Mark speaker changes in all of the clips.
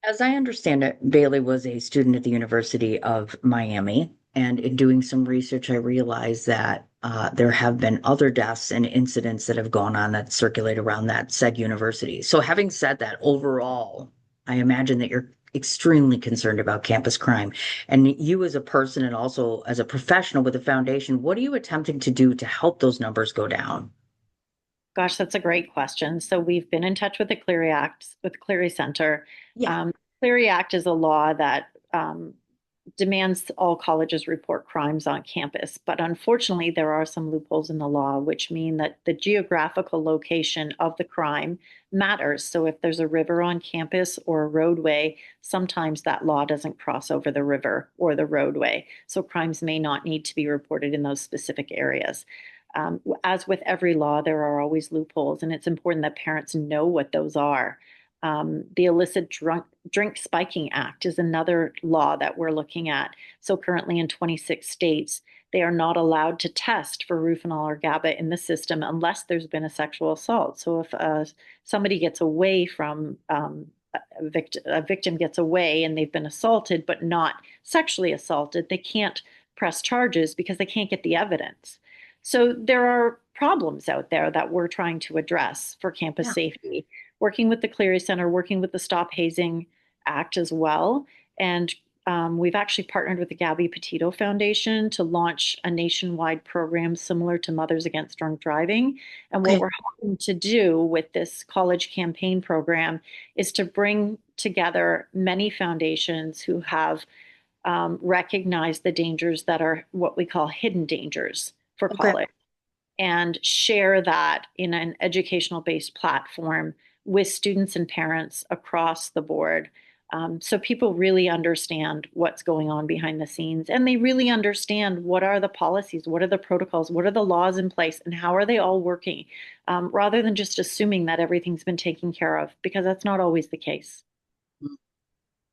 Speaker 1: As I understand it, Bailey was a student at the University of Miami. And in doing some research, I realized that there have been other deaths and incidents that have gone on that circulate around that said university. So, having said that, overall, I imagine that you're extremely concerned about campus crime. And you, as a person and also as a professional with the foundation, what are you attempting to do to help those numbers go down?
Speaker 2: Gosh, that's a great question. So we've been in touch with the Clery Act, with the Clery Center.
Speaker 1: Yeah.
Speaker 2: Clery Act is a law that demands all colleges report crimes on campus. But unfortunately, there are some loopholes in the law, which mean that the geographical location of the crime matters. So if there's a river on campus or a roadway, sometimes that law doesn't cross over the river or the roadway. So crimes may not need to be reported in those specific areas. As with every law, there are always loopholes, and it's important that parents know what those are. The Illicit Drink Spiking Act is another law that we're looking at. So currently in 26 states, they are not allowed to test for rufinol or GABA in the system unless there's been a sexual assault. So if somebody gets away from a victim gets away and they've been assaulted but not sexually assaulted, they can't press charges because they can't get the evidence. So there are problems out there that we're trying to address for campus
Speaker 1: Yeah.
Speaker 2: safety, working with the Cleary Center, working with the Stop Hazing Act as well. And we've actually partnered with the Gabby Petito Foundation to launch a nationwide program similar to Mothers Against Drunk Driving. And what
Speaker 1: Okay.
Speaker 2: we're hoping to do with this college campaign program is to bring together many foundations who have recognized the dangers that are what we call hidden dangers for
Speaker 1: Okay.
Speaker 2: college and share that in an educational based platform with students and parents across the board. So people really understand what's going on behind the scenes and they really understand what are the policies, what are the protocols, what are the laws in place, and how are they all working, rather than just assuming that everything's been taken care of, because that's not always the case.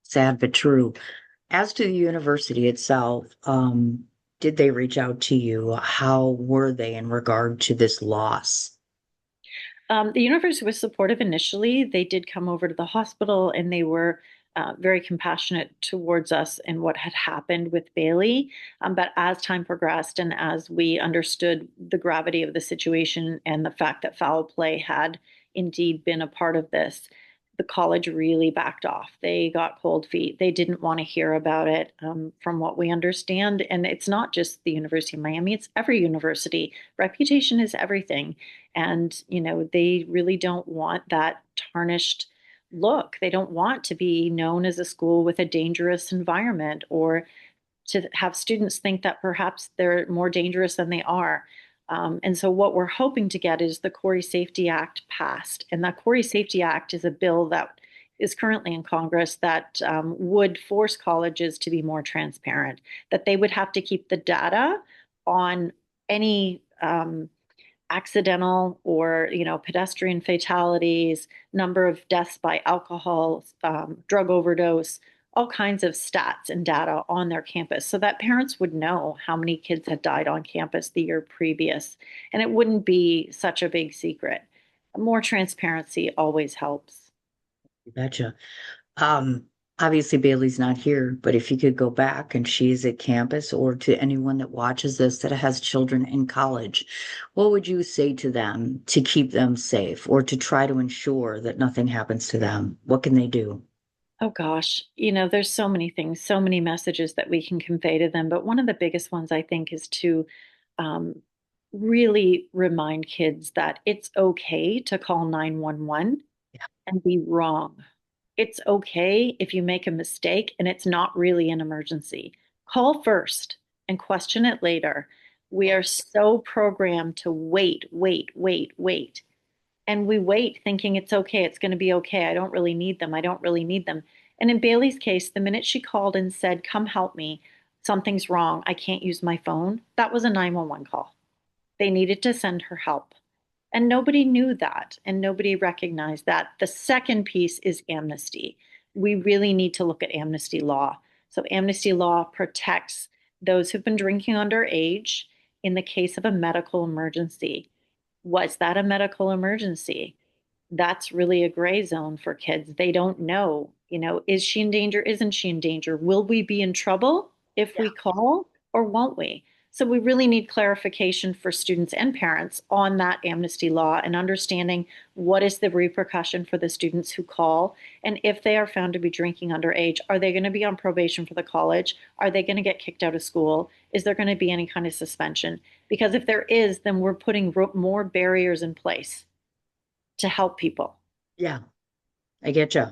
Speaker 1: Sad but true. As to the university itself, did they reach out to you? How were they in regard to this loss?
Speaker 2: The university was supportive initially. They did come over to the hospital and they were very compassionate towards us and what had happened with Baylie. But as time progressed and as we understood the gravity of the situation and the fact that foul play had indeed been a part of this, the college really backed off. They got cold feet. They didn't want to hear about it, from what we understand. And it's not just the University of Miami, it's every university. Reputation is everything. And, they really don't want that tarnished look. They don't want to be known as a school with a dangerous environment or to have students think that perhaps they're more dangerous than they are. And so, what we're hoping to get is the Corey Safety Act passed. And the Corey Safety Act is a bill that is currently in Congress that would force colleges to be more transparent, that they would have to keep the data on any accidental or pedestrian fatalities, number of deaths by alcohol, drug overdose, all kinds of stats and data on their campus so that parents would know how many kids had died on campus the year previous, and it wouldn't be such a big secret. More transparency always helps.
Speaker 1: Betcha. Um, Obviously Bailey's not here, but if you could go back and she's at campus or to anyone that watches this that has children in college, what would you say to them to keep them safe or to try to ensure that nothing happens to them? What can they do?
Speaker 2: Oh gosh, there's so many things, so many messages that we can convey to them. But one of the biggest ones I think is to um, really remind kids that it's okay to call 911
Speaker 1: Yeah.
Speaker 2: and be wrong. It's okay if you make a mistake and it's not really an emergency. Call first and question it later. We are so programmed to wait, wait, wait, wait. And we wait thinking it's okay, it's going to be okay. I don't really need them. I don't really need them. And in Bailey's case, the minute she called and said, "Come help me, something's wrong. I can't use my phone," that was a 911 call. They needed to send her help. And nobody knew that and nobody recognized that. The second piece is amnesty. We really need to look at amnesty law. So, amnesty law protects those who've been drinking underage in the case of a medical emergency. Was that a medical emergency? That's really a gray zone for kids. They don't know, is she in danger? Isn't she in danger? Will we be in trouble if we
Speaker 1: Yeah.
Speaker 2: call or won't we? So we really need clarification for students and parents on that amnesty law and understanding what is the repercussion for the students who call. And if they are found to be drinking underage, are they going to be on probation for the college? Are they going to get kicked out of school? Is there going to be any kind of suspension? Because if there is, then we're putting more barriers in place to help people.
Speaker 1: Yeah, I get you.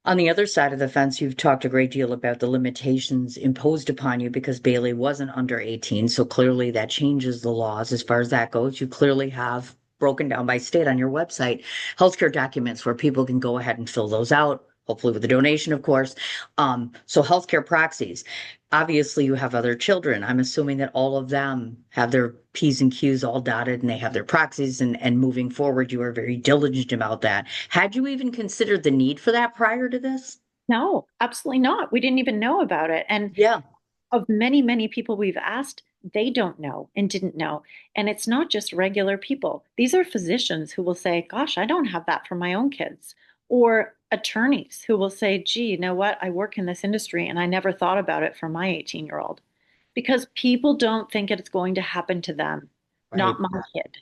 Speaker 1: On the other side of the fence, you've talked a great deal about the limitations imposed upon you because Bailey wasn't under 18. So clearly that changes the laws as far as that goes. You clearly have broken down by state on your website healthcare documents where people can go ahead and fill those out, hopefully with a donation, of course. So healthcare proxies. Obviously, you have other children. I'm assuming that all of them have their P's and Q's all dotted and they have their proxies, and moving forward, you are very diligent about that. Had you even considered the need for that prior to this?
Speaker 2: No, absolutely not. We didn't even know about it. And
Speaker 1: Yeah,
Speaker 2: of many, many people we've asked, they don't know and didn't know. And it's not just regular people. These are physicians who will say, gosh, I don't have that for my own kids. Or attorneys who will say, gee, you know what? I work in this industry and I never thought about it for my 18-year-old. Because people don't think it's going to happen to them, not
Speaker 1: right.
Speaker 2: my kid.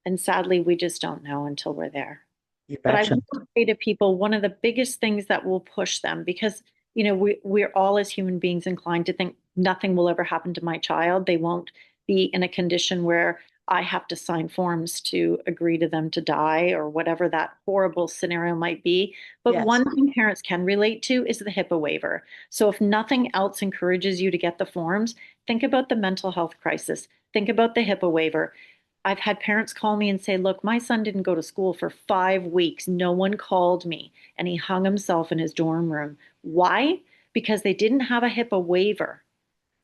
Speaker 2: And sadly, we just don't know until we're there.
Speaker 1: You
Speaker 2: But I
Speaker 1: betcha.
Speaker 2: will say to people, one of the biggest things that will push them, because we're all as human beings inclined to think nothing will ever happen to my child. They won't be in a condition where I have to sign forms to agree to them to die or whatever that horrible scenario might be. But
Speaker 1: Yes.
Speaker 2: one thing parents can relate to is the HIPAA waiver. So if nothing else encourages you to get the forms, think about the mental health crisis. Think about the HIPAA waiver. I've had parents call me and say, look, my son didn't go to school for 5 weeks. No one called me. And he hung himself in his dorm room. Why? Because they didn't have a HIPAA waiver.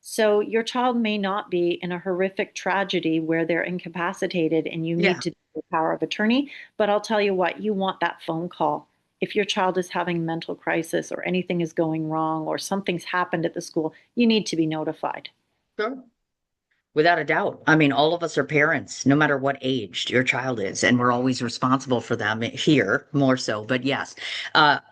Speaker 2: So your child may not be in a horrific tragedy where they're incapacitated and you
Speaker 1: Yeah.
Speaker 2: need to do the power of attorney. But I'll tell you what, you want that phone call. If your child is having mental crisis or anything is going wrong or something's happened at the school, you need to be notified.
Speaker 1: Sure. Without a doubt. I mean, all of us are parents, no matter what age your child is, and we're always responsible for them here more so. But yes,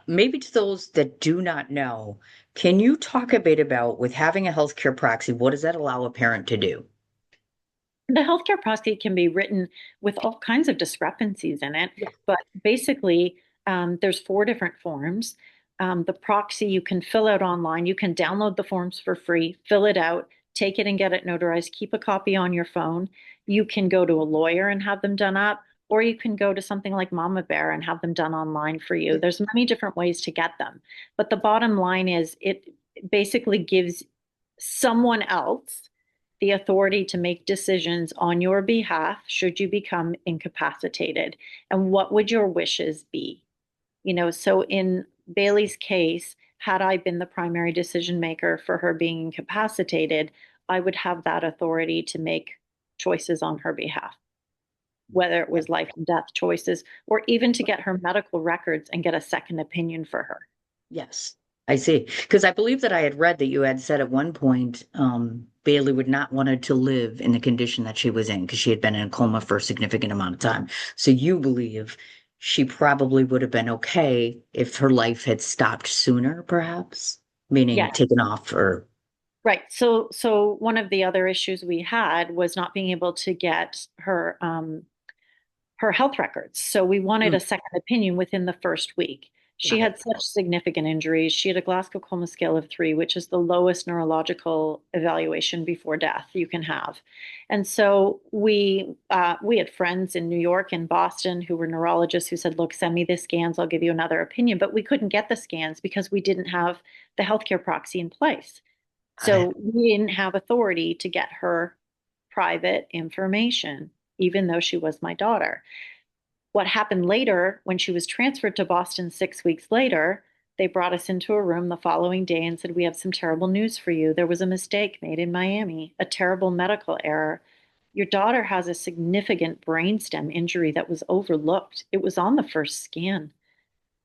Speaker 1: maybe to those that do not know, can you talk a bit about with having a healthcare proxy, what does that allow a parent to do?
Speaker 2: The healthcare proxy can be written with all kinds of discrepancies in it,
Speaker 1: Yeah.
Speaker 2: but basically, there's four different forms. The proxy you can fill out online. You can download the forms for free, fill it out, take it and get it notarized, keep a copy on your phone. You can go to a lawyer and have them done up, or you can go to something like Mama Bear and have them done online for you.
Speaker 1: Yeah.
Speaker 2: There's many different ways to get them. But the bottom line is it basically gives someone else the authority to make decisions on your behalf should you become incapacitated. And what would your wishes be? So in Bailey's case, had I been the primary decision maker for her being incapacitated, I would have that authority to make choices on her behalf, whether it
Speaker 1: Yeah.
Speaker 2: was life and death choices or even to get her medical records and get a second opinion for her.
Speaker 1: Yes, I see. Because I believe that I had read that you had said at one point Bailey would not wanted to live in the condition that she was in because she had been in a coma for a significant amount of time. So you believe she probably would have been okay if her life had stopped sooner, perhaps, meaning
Speaker 2: Yes.
Speaker 1: taken off or
Speaker 2: Right. So one of the other issues we had was not being able to get her health records. So we wanted
Speaker 1: Mm,
Speaker 2: a second opinion within the first week. She
Speaker 1: got it.
Speaker 2: had such significant injuries. She had a Glasgow Coma scale of 3, which is the lowest neurological evaluation before death you can have. And so we had friends in New York and Boston who were neurologists who said, "Look, send me the scans. I'll give you another opinion." But we couldn't get the scans because we didn't have the healthcare proxy in place.
Speaker 1: Got it.
Speaker 2: So we didn't have authority to get her private information, even though she was my daughter. What happened later, when she was transferred to Boston 6 weeks later, they brought us into a room the following day and said, "We have some terrible news for you. There was a mistake made in Miami, a terrible medical error. Your daughter has a significant brainstem injury that was overlooked. It was on the first scan.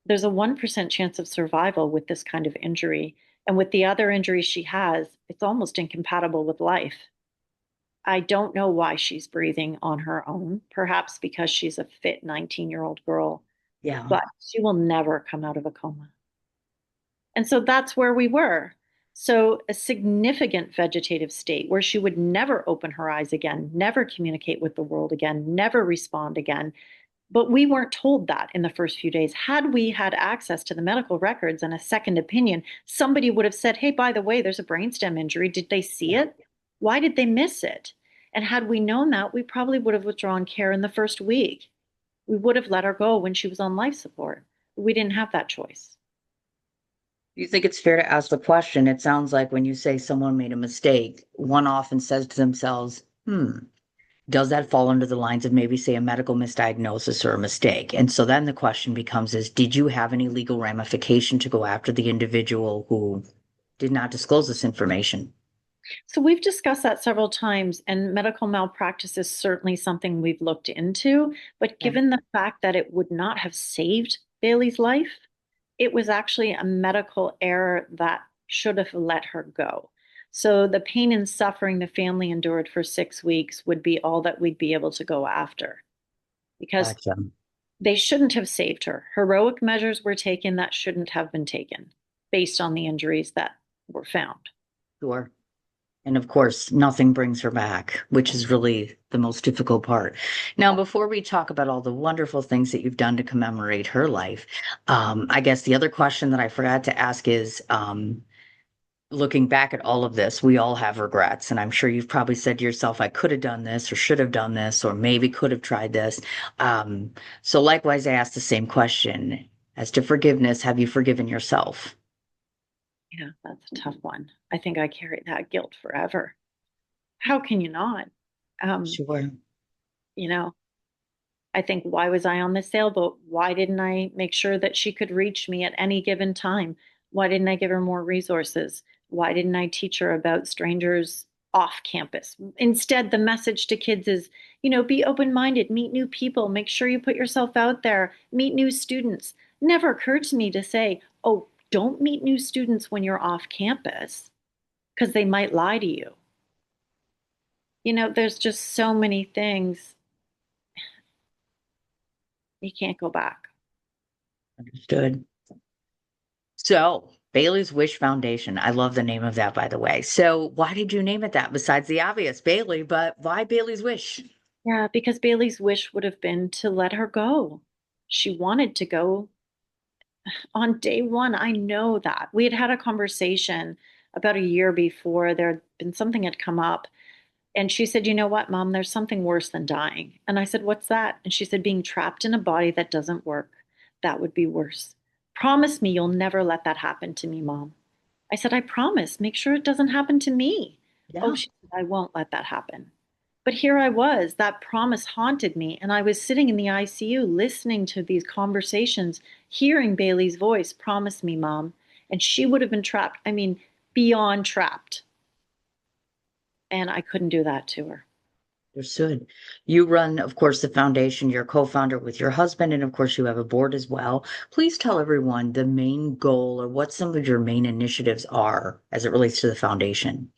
Speaker 2: There's a 1% chance of survival with this kind of injury. And with the other injuries she has, it's almost incompatible with life." I don't know why she's breathing on her own, perhaps because she's a fit 19-year-old girl,
Speaker 1: Yeah.
Speaker 2: but she will never come out of a coma. And so that's where we were. So, a significant vegetative state where she would never open her eyes again, never communicate with the world again, never respond again. But we weren't told that in the first few days. Had we had access to the medical records and a second opinion, somebody would have said, hey, by the way, there's a brainstem injury. Did they see
Speaker 1: Yeah.
Speaker 2: it? Why did they miss it? And had we known that, we probably would have withdrawn care in the first week. We would have let her go when she was on life support. We didn't have that choice.
Speaker 1: You think it's fair to ask the question? It sounds like when you say someone made a mistake, one often says to themselves, does that fall under the lines of maybe say a medical misdiagnosis or a mistake? And so then the question becomes is, did you have any legal ramification to go after the individual who did not disclose this information?
Speaker 2: So we've discussed that several times, and medical malpractice is certainly something we've looked into. But
Speaker 1: Okay.
Speaker 2: given the fact that it would not have saved Bailey's life, it was actually a medical error that should have let her go. So the pain and suffering the family endured for 6 weeks would be all that we'd be able to go after because
Speaker 1: Gotcha.
Speaker 2: they shouldn't have saved her. Heroic measures were taken that shouldn't have been taken based on the injuries that were found.
Speaker 1: Sure. And of course, nothing brings her back, which is really the most difficult part. Now, before we talk about all the wonderful things that you've done to commemorate her life, I guess the other question that I forgot to ask is, looking back at all of this, we all have regrets. And I'm sure you've probably said to yourself, I could have done this or should have done this, or maybe could have tried this. Um, so likewise, I asked the same question. As to forgiveness, have you forgiven yourself?
Speaker 2: Yeah, that's a tough one. I think I carry that guilt forever. How can you not? Um,
Speaker 1: Sure.
Speaker 2: you know, I think, why was I on the sailboat? Why didn't I make sure that she could reach me at any given time? Why didn't I give her more resources? Why didn't I teach her about strangers off campus? Instead, the message to kids is, be open minded, meet new people, make sure you put yourself out there, meet new students. Never occurred to me to say, oh, don't meet new students when you're off campus because they might lie to you. There's just so many things you can't go back.
Speaker 1: Understood. So, Bailey's Wish Foundation. I love the name of that, by the way. So, why did you name it that besides the obvious, Bailey? But why Bailey's Wish?
Speaker 2: Yeah, because Bailey's wish would have been to let her go. She wanted to go on day one. I know that. We had had a conversation about a year before. There had been something had come up. And she said, you know what, Mom, there's something worse than dying. And I said, what's that? And she said, being trapped in a body that doesn't work. That would be worse. Promise me you'll never let that happen to me, Mom. I said, I promise. Make sure it doesn't happen to me. Oh,
Speaker 1: Yeah.
Speaker 2: she said, I won't let that happen. But here I was, that promise haunted me. And I was sitting in the ICU listening to these conversations, hearing Bailey's voice, promise me, Mom. And she would have been trapped. I mean, beyond trapped. And I couldn't do that to her.
Speaker 1: Understood. You run, of course, the foundation. You're a co-founder with your husband, and of course, you have a board as well. Please tell everyone the main goal or what some of your main initiatives are as it relates to the foundation.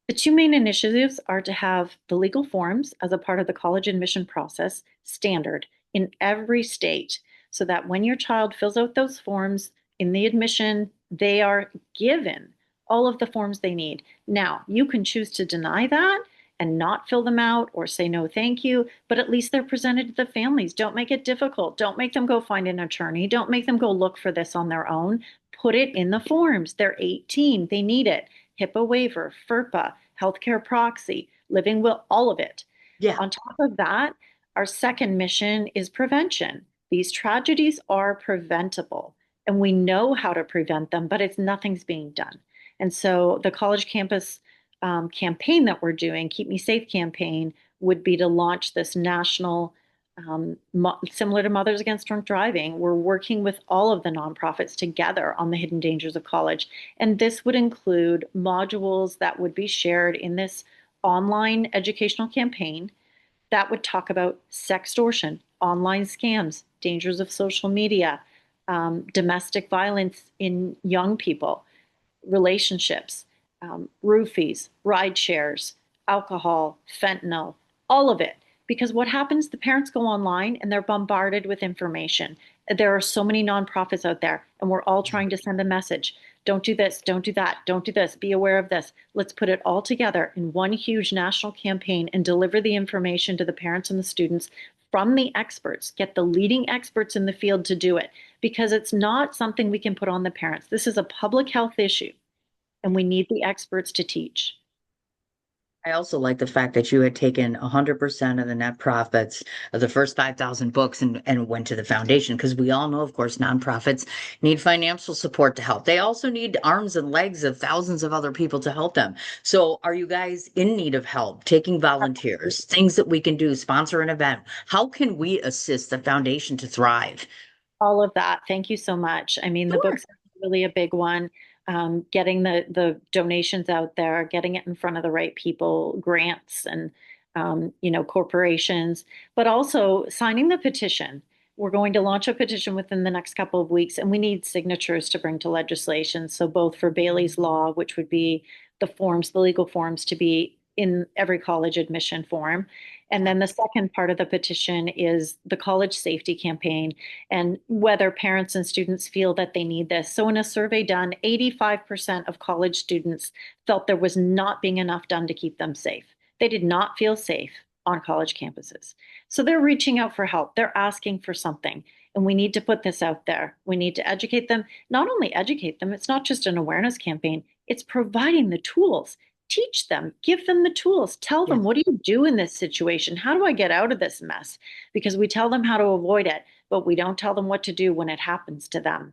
Speaker 2: The two main initiatives are to have the legal forms as a part of the college admission process standard in every state so that when your child fills out those forms in the admission, they are given all of the forms they need. Now, you can choose to deny that and not fill them out or say no, thank you, but at least they're presented to the families. Don't make it difficult. Don't make them go find an attorney. Don't make them go look for this on their own. Put it in the forms. They're 18, they need it. HIPAA waiver, FERPA, healthcare proxy, living will, all of it.
Speaker 1: Yeah.
Speaker 2: On top of that, our second mission is prevention. These tragedies are preventable, and we know how to prevent them, but nothing's being done. And so the college campus campaign that we're doing, Keep Me Safe campaign, would be to launch this national, similar to Mothers Against Drunk Driving. We're working with all of the nonprofits together on the hidden dangers of college. And this would include modules that would be shared in this online educational campaign that would talk about sextortion, online scams, dangers of social media, domestic violence in young people, relationships, roofies, ride shares, alcohol, fentanyl, all of it. Because what happens, the parents go online and they're bombarded with information. There are so many nonprofits out there, and we're all
Speaker 1: Yeah.
Speaker 2: trying to send a message. Don't do this, don't do that, don't do this, be aware of this. Let's put it all together in one huge national campaign and deliver the information to the parents and the students from the experts. Get the leading experts in the field to do it because it's not something we can put on the parents. This is a public health issue, and we need the experts to teach.
Speaker 1: I also like the fact that you had taken 100% of the net profits of the first 5,000 books and went to the foundation because we all know, of course, nonprofits need financial support to help. They also need arms and legs of thousands of other people to help them. So, are you guys in need of help, taking volunteers, things that we can do, sponsor an event? How can we assist the foundation to thrive?
Speaker 2: All of that. Thank you so much. I mean, the
Speaker 1: Sure.
Speaker 2: books are really a big one. Getting the donations out there, getting it in front of the right people, grants and corporations, but also signing the petition. We're going to launch a petition within the next couple of weeks, and we need signatures to bring to legislation. So both for Bailey's Law, which would be the forms, the legal forms to be in every college admission form. And
Speaker 1: Yeah.
Speaker 2: then the second part of the petition is the college safety campaign and whether parents and students feel that they need this. So, in a survey done, 85% of college students felt there was not being enough done to keep them safe. They did not feel safe on college campuses. So, they're reaching out for help, they're asking for something. And we need to put this out there. We need to educate them, not only educate them, it's not just an awareness campaign, it's providing the tools. Teach them, give them the tools, tell
Speaker 1: Yeah.
Speaker 2: them, what do you do in this situation? How do I get out of this mess? Because we tell them how to avoid it, but we don't tell them what to do when it happens to them.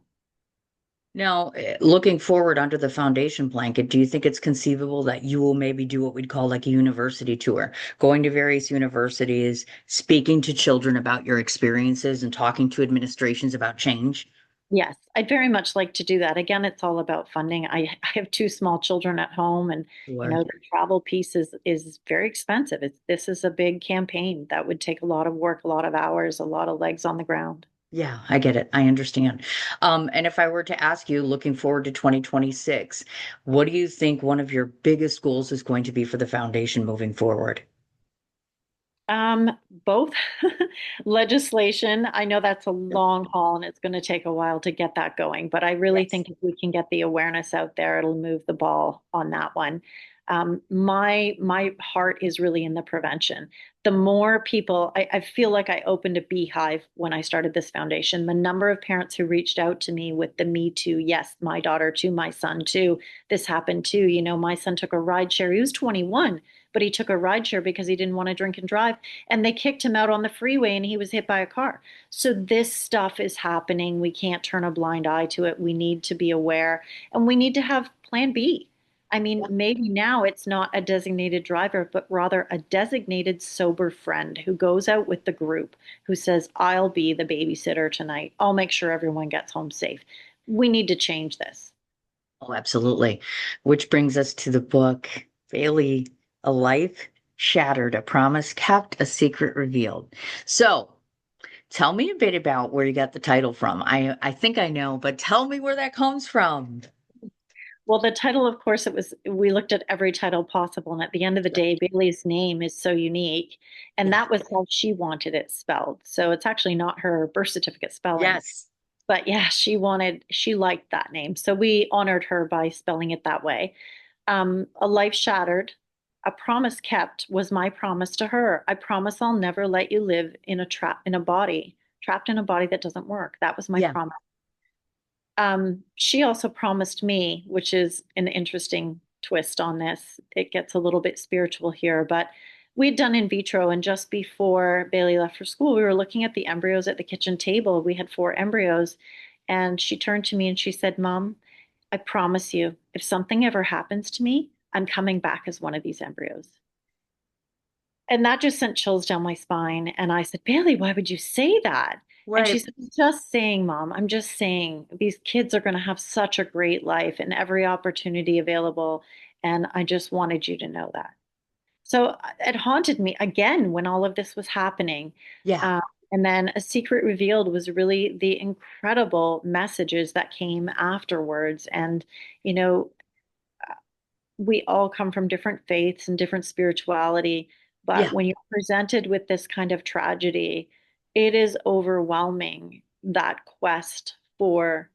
Speaker 1: Now, looking forward under the foundation blanket, do you think it's conceivable that you will maybe do what we'd call like a university tour, going to various universities, speaking to children about your experiences and talking to administrations about change?
Speaker 2: Yes, I'd very much like to do that. Again, it's all about funding. I have two small children at home, and
Speaker 1: Or,
Speaker 2: the travel piece is very expensive. This is a big campaign that would take a lot of work, a lot of hours, a lot of legs on the ground.
Speaker 1: yeah, I get it. I understand. And if I were to ask you, looking forward to 2026, what do you think one of your biggest goals is going to be for the foundation moving forward?
Speaker 2: Both legislation. I know that's a long haul and it's going to take a while to get that going, but I really
Speaker 1: Yes.
Speaker 2: think if we can get the awareness out there, it'll move the ball on that one. My heart is really in the prevention. The more people, I feel like I opened a beehive when I started this foundation. The number of parents who reached out to me with the Me Too, yes, my daughter too, my son too, this happened too. My son took a ride share. He was 21, but he took a ride share because he didn't want to drink and drive, and they kicked him out on the freeway and he was hit by a car. So this stuff is happening. We can't turn a blind eye to it. We need to be aware and we need to have plan B. I mean, maybe now it's not a designated driver, but rather a designated sober friend who goes out with the group, who says, I'll be the babysitter tonight. I'll make sure everyone gets home safe. We need to change this.
Speaker 1: Oh, absolutely. Which brings us to the book, Baylie, A Life Shattered, a Promise Kept, a Secret Revealed. So tell me a bit about where you got the title from. I think I know, but tell me where that comes from.
Speaker 2: Well, the title, of course, we looked at every title possible. And at the end of the day, Bailey's name is so unique. And
Speaker 1: Yeah.
Speaker 2: that was how she wanted it spelled. So it's actually not her birth certificate spelling.
Speaker 1: Yes.
Speaker 2: But yeah, she liked that name. So we honored her by spelling it that way. A life shattered, a promise kept was my promise to her. I promise I'll never let you live in a trapped in a body that doesn't work. That was my
Speaker 1: Yeah.
Speaker 2: promise. She also promised me, which is an interesting twist on this. It gets a little bit spiritual here, but we'd done in vitro, and just before Bailey left for school, we were looking at the embryos at the kitchen table. We had 4 embryos, and she turned to me and she said, Mom, I promise you, if something ever happens to me, I'm coming back as one of these embryos. And that just sent chills down my spine. And I said, Bailey, why would you say that? And she
Speaker 1: Right.
Speaker 2: said, "I'm just saying, Mom, I'm just saying these kids are going to have such a great life and every opportunity available. And I just wanted you to know that." So it haunted me again when all of this was happening.
Speaker 1: Yeah.
Speaker 2: Uh, and then A Secret Revealed was really the incredible messages that came afterwards. And, you know, we all come from different faiths and different spirituality, but
Speaker 1: Yeah.
Speaker 2: when you're presented with this kind of tragedy, it is overwhelming, that quest for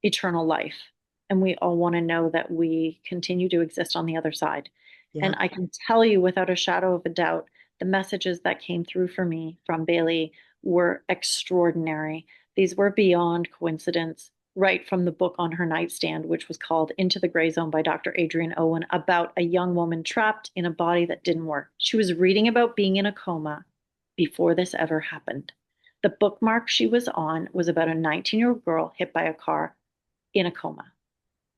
Speaker 2: eternal life. And we all want to know that we continue to exist on the other side.
Speaker 1: Yeah.
Speaker 2: And I can tell you without a shadow of a doubt, the messages that came through for me from Baylie were extraordinary. These were beyond coincidence, right from the book on her nightstand, which was called Into the Gray Zone by Dr. Adrienne Owen, about a young woman trapped in a body that didn't work. She was reading about being in a coma before this ever happened. The bookmark she was on was about a 19-year-old girl hit by a car in a coma.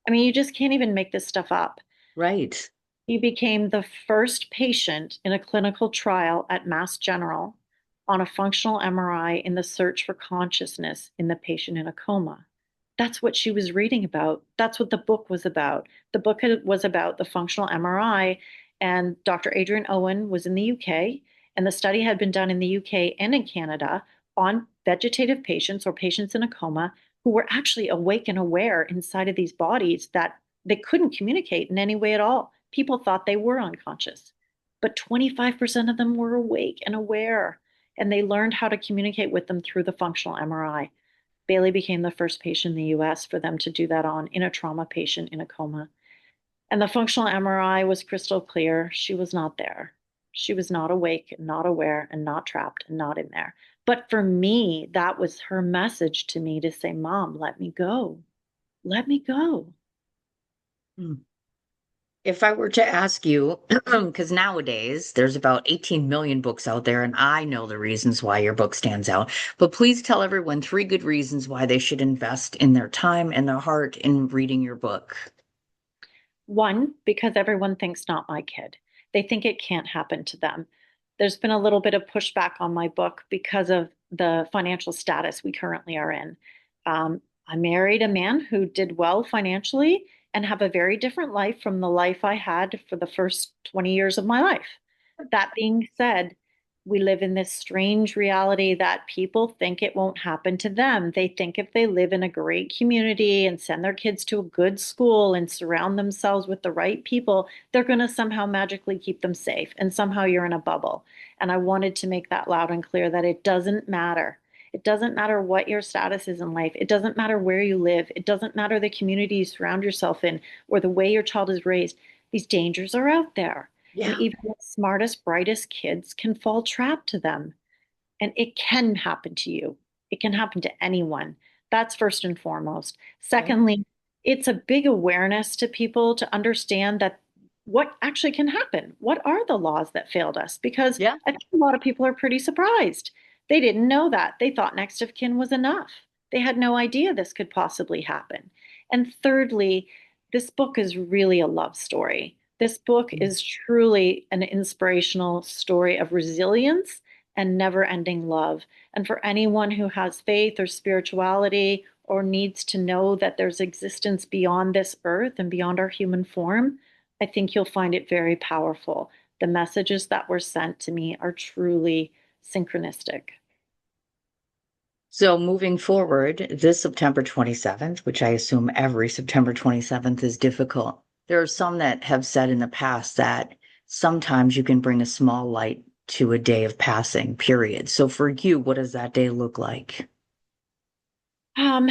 Speaker 2: I mean, you just can't even make this stuff up.
Speaker 1: Right.
Speaker 2: He became the first patient in a clinical trial at Mass General on a functional MRI in the search for consciousness in the patient in a coma. That's what she was reading about. That's what the book was about. The book was about the functional MRI, and Dr. Adrian Owen was in the UK, and the study had been done in the UK and in Canada on vegetative patients or patients in a coma who were actually awake and aware inside of these bodies that they couldn't communicate in any way at all. People thought they were unconscious, but 25% of them were awake and aware, and they learned how to communicate with them through the functional MRI. Baylie became the first patient in the US for them to do that on in a trauma patient in a coma. And the functional MRI was crystal clear. She was not there. She was not awake, and not aware, and not trapped, and not in there. But for me, that was her message to me to say, Mom, let me go. Let me go.
Speaker 1: Hmm. If I were to ask you, because nowadays there's about 18 million books out there, and I know the reasons why your book stands out, but please tell everyone three good reasons why they should invest in their time and their heart in reading your book.
Speaker 2: One, because everyone thinks not my kid. They think it can't happen to them. There's been a little bit of pushback on my book because of the financial status we currently are in. I married a man who did well financially and have a very different life from the life I had for the first 20 years of my life. That being said, we live in this strange reality that people think it won't happen to them. They think if they live in a great community and send their kids to a good school and surround themselves with the right people, they're going to somehow magically keep them safe. And somehow you're in a bubble. And I wanted to make that loud and clear that it doesn't matter. It doesn't matter what your status is in life. It doesn't matter where you live. It doesn't matter the community you surround yourself in or the way your child is raised. These dangers are out there. And
Speaker 1: Yeah.
Speaker 2: even the smartest, brightest kids can fall trap to them. And it can happen to you. It can happen to anyone. That's first and foremost.
Speaker 1: Okay.
Speaker 2: Secondly, it's a big awareness to people to understand that what actually can happen. What are the laws that failed us? Because
Speaker 1: Yeah.
Speaker 2: I think a lot of people are pretty surprised. They didn't know that. They thought next of kin was enough. They had no idea this could possibly happen. And thirdly, this book is really a love story. This book is truly an inspirational story of resilience and never ending love. And for anyone who has faith or spirituality or needs to know that there's existence beyond this earth and beyond our human form, I think you'll find it very powerful. The messages that were sent to me are truly synchronistic.
Speaker 1: So moving forward, this September 27th, which I assume every September 27th is difficult, there are some that have said in the past that sometimes you can bring a small light to a day of passing, period. So for you, what does that day look like?
Speaker 2: Um,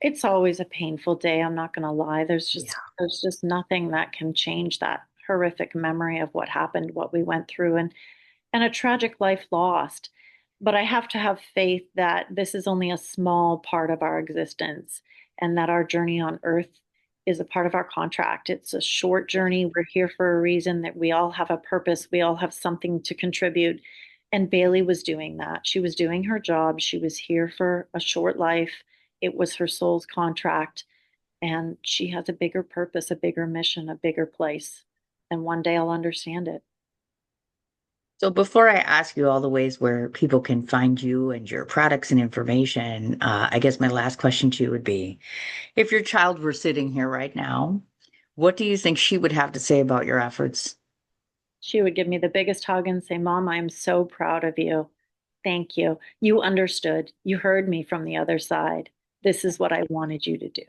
Speaker 2: it's always a painful day, I'm not going to lie.
Speaker 1: Yeah.
Speaker 2: There's just nothing that can change that horrific memory of what happened, what we went through, and a tragic life lost. But I have to have faith that this is only a small part of our existence and that our journey on earth is a part of our contract. It's a short journey. We're here for a reason, that we all have a purpose. We all have something to contribute. And Baylie was doing that. She was doing her job. She was here for a short life. It was her soul's contract. And she has a bigger purpose, a bigger mission, a bigger place. And one day I'll understand it.
Speaker 1: So before I ask you all the ways where people can find you and your products and information, I guess my last question to you would be, if your child were sitting here right now, what do you think she would have to say about your efforts?
Speaker 2: She would give me the biggest hug and say, Mom, I am so proud of you. Thank you. You understood. You heard me from the other side. This is what I wanted you to do.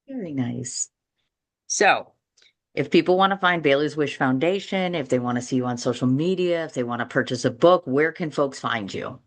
Speaker 1: Very nice. So, If people want to find Bailey's Wish Foundation, if they want to see you on social media, if they want to purchase a book, where can folks find you?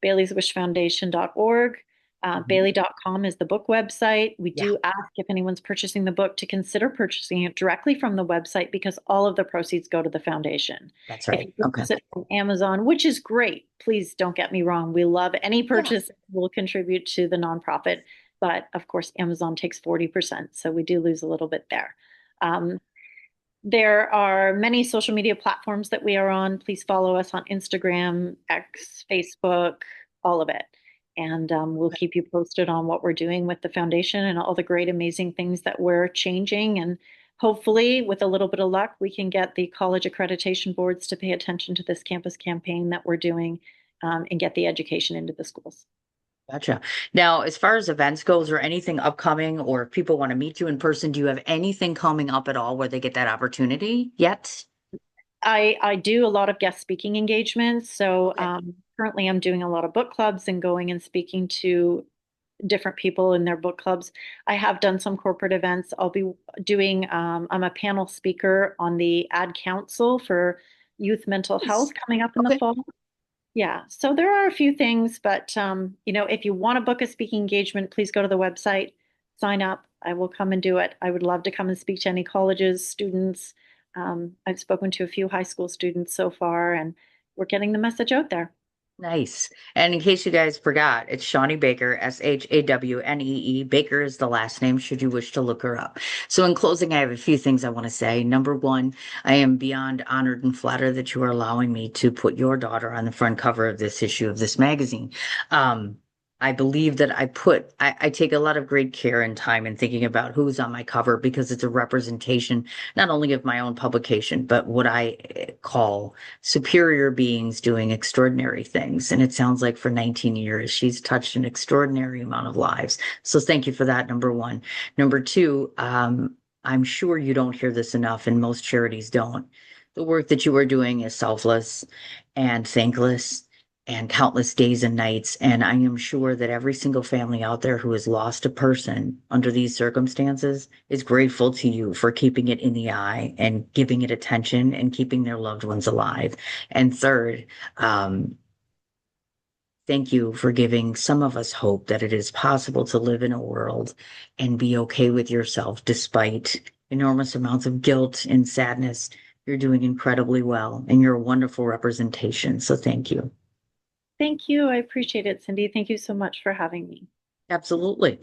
Speaker 2: baileyswishfoundation.org.
Speaker 1: Mhm.
Speaker 2: Baylie.com is the book website. We
Speaker 1: Yeah,
Speaker 2: do ask if anyone's purchasing the book to consider purchasing it directly from the website because all of the proceeds go to the foundation.
Speaker 1: that's
Speaker 2: If
Speaker 1: right.
Speaker 2: you
Speaker 1: Okay.
Speaker 2: purchase it from Amazon, which is great, please don't get me wrong. We love any
Speaker 1: Yeah.
Speaker 2: purchase that will contribute to the nonprofit. But of course, Amazon takes 40%. So we do lose a little bit there. Um, there are many social media platforms that we are on. Please follow us on Instagram, X, Facebook, all of it. And we'll keep you posted on what we're doing with the foundation and all the great, amazing things that we're changing. And hopefully, with a little bit of luck, we can get the college accreditation boards to pay attention to this campus campaign that we're doing and get the education into the schools.
Speaker 1: Gotcha. Now, as far as events goes or anything upcoming, or if people want to meet you in person, do you have anything coming up at all where they get that opportunity yet?
Speaker 2: I do a lot of guest speaking engagements. So
Speaker 1: Okay.
Speaker 2: currently, I'm doing a lot of book clubs and going and speaking to different people in their book clubs. I have done some corporate events. I'll be doing, I'm a panel speaker on the Ad Council for Youth Mental Health
Speaker 1: Nice.
Speaker 2: coming up in the
Speaker 1: Okay.
Speaker 2: fall. Yeah, so there are a few things, but if you want to book a speaking engagement, please go to the website, sign up. I will come and do it. I would love to come and speak to any colleges, students. I've spoken to a few high school students so far, and we're getting the message out there.
Speaker 1: Nice. And in case you guys forgot, it's Shawnee Baker, Shawnee. Baker is the last name, should you wish to look her up. So, in closing, I have a few things I want to say. Number one, I am beyond honored and flattered that you are allowing me to put your daughter on the front cover of this issue of this magazine. Um, I believe that I take a lot of great care and time in thinking about who's on my cover because it's a representation not only of my own publication, but what I call superior beings doing extraordinary things. And it sounds like for 19 years, she's touched an extraordinary amount of lives. So thank you for that, number one. Number two, I'm sure you don't hear this enough, and most charities don't. The work that you are doing is selfless and thankless and countless days and nights. And I am sure that every single family out there who has lost a person under these circumstances is grateful to you for keeping it in the eye and giving it attention and keeping their loved ones alive. And third, um, thank you for giving some of us hope that it is possible to live in a world and be okay with yourself despite enormous amounts of guilt and sadness. You're doing incredibly well and you're a wonderful representation. So thank you.
Speaker 2: Thank you. I appreciate it, Cindy. Thank you so much for having me.
Speaker 1: Absolutely.